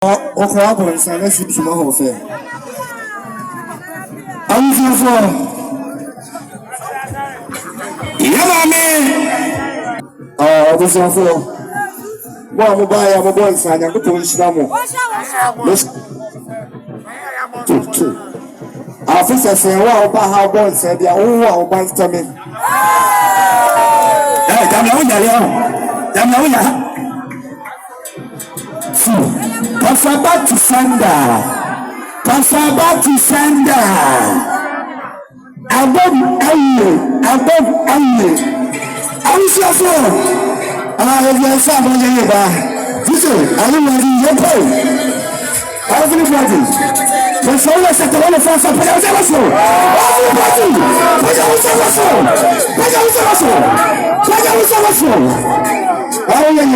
我看本身那是什么好事？安师傅，爷妈咪，不师傅，我不拜呀，我本身那个本事那么，对，非常生我把好本身的，我把这边，咱们聊一聊，咱们聊一聊。Pasabati Sanda, Pasabati Sanda, Above Aye. I'm so full. I have your son on the river. This is, I don't want to pay. Everybody, the soul is at the one of us. Put out the muscle. Everybody, put out the muscle. Put out the muscle. Put out the muscle. Oh, yeah,